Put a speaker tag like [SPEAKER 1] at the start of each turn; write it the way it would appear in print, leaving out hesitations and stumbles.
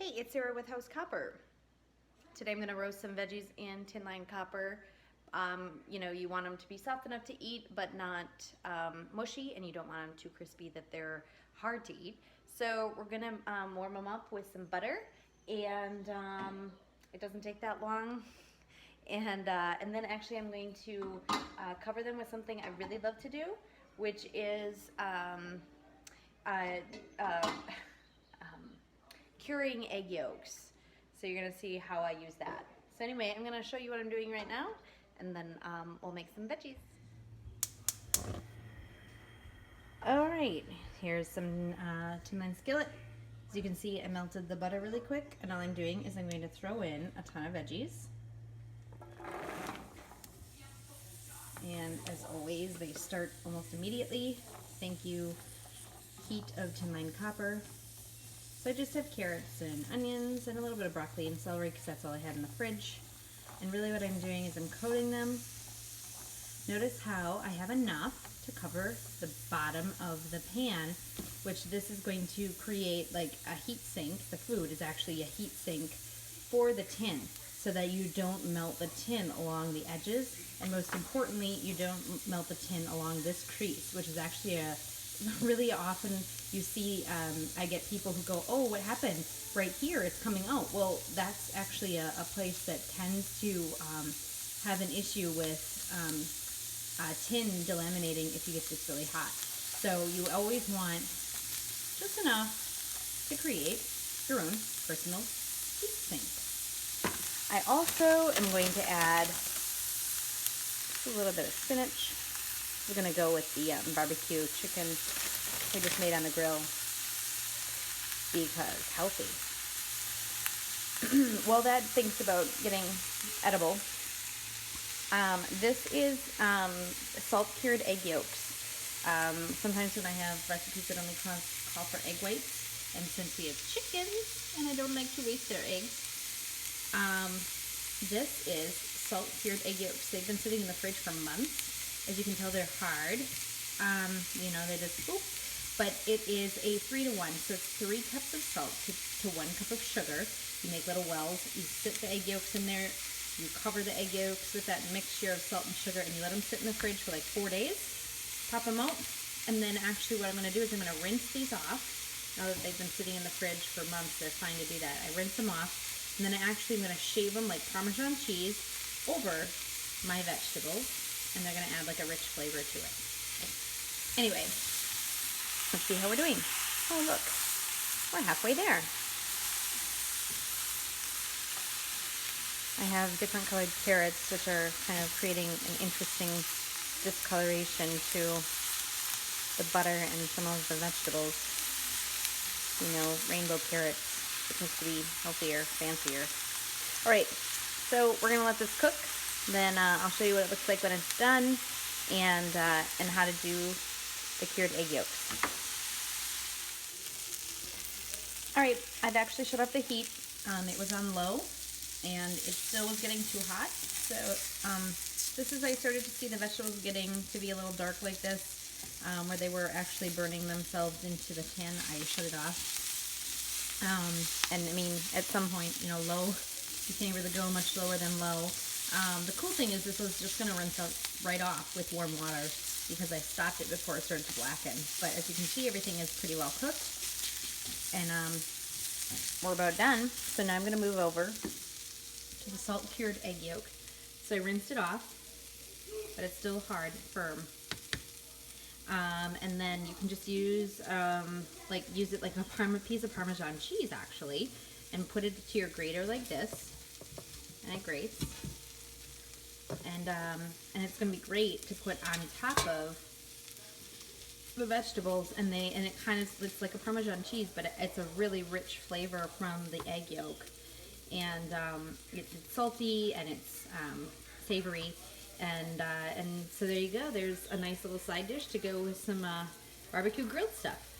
[SPEAKER 1] Hey, it's Sarah with House Copper. Today I'm going to roast some veggies in tin line copper. You know, you want them to be soft enough to eat, but not mushy, and you don't want them too crispy that they're hard to eat. So we're going to warm them up with some butter, and it doesn't take that long. And then actually I'm going to cover them with something I really love to do, which is uh, curing egg yolks. So you're gonna see how I use that. So anyway, I'm gonna show you what I'm doing right now, and then we'll make some veggies. All right, here's some tin line skillet. As you can see, I melted the butter really quick, and all I'm doing is I'm going to throw in a ton of veggies. And as always, they start almost immediately. Thank you, heat of tin line copper. So I just have carrots and onions and a little bit of broccoli and celery because that's all I had in the fridge. And really what I'm doing is I'm coating them. Notice how I have enough to cover the bottom of the pan, which this is going to create like a heat sink. The food is actually a heat sink for the tin so that you don't melt the tin along the edges. And most importantly, you don't melt the tin along this crease, which is actually a really often you see, I get people who go, oh, what happened? Right here, it's coming out. Well, that's actually a place that tends to have an issue with tin delaminating if you get this really hot. So you always want just enough to create your own personal heat sink. I also am going to add a little bit of spinach. We're going to go with the barbecue chicken we just made on the grill because healthy. While that thinks about getting edible, this is salt-cured egg yolks. Sometimes when I have recipes that only call for egg whites, and since we have chickens and I don't like to waste their eggs, this is salt-cured egg yolks. They've been sitting in the fridge for months. As you can tell, they're hard. You know, they just boop. But it is a 3-to-1, so it's 3 cups of salt to 1 cup of sugar. You make little wells. You sit the egg yolks in there. You cover the egg yolks with that mixture of salt and sugar, and you let them sit in the fridge for like 4 days. Pop them out, and then actually what I'm going to do is I'm going to rinse these off. Now that they've been sitting in the fridge for months, they're fine to do that. I rinse them off, and then I actually am going to shave them like Parmesan cheese over my vegetables. And they're going to add like a rich flavor to it. Anyway, let's see how we're doing. Oh, look, we're halfway there. I have different colored carrots, which are kind of creating an interesting discoloration to the butter and some of the vegetables. You know, rainbow carrots, supposed to be healthier, fancier. All right, so we're going to let this cook. Then I'll show you what it looks like when it's done and how to do the cured egg yolks. All right, I've actually shut off the heat. It was on low and it still was getting too hot. So this is, I started to see the vegetables getting to be a little dark like this, where they were actually burning themselves into the tin. I shut it off. And I mean, at some point, you know, low, you can't really go much lower than low. The cool thing is this was just going to rinse out right off with warm water because I stopped it before it started to blacken. But as you can see, everything is pretty well cooked. And we're about done. So now I'm going to move over to the salt-cured egg yolk. So I rinsed it off, but it's still hard, firm. And then you can just use, use it like a piece of Parmesan cheese, actually, and put it to your grater like this. And it grates. And it's going to be great to put on top of the vegetables, and it kind of looks like a Parmesan cheese, but it's a really rich flavor from the egg yolk, and it's salty and it's savory, and so there you go. There's a nice little side dish to go with some barbecue grilled stuff.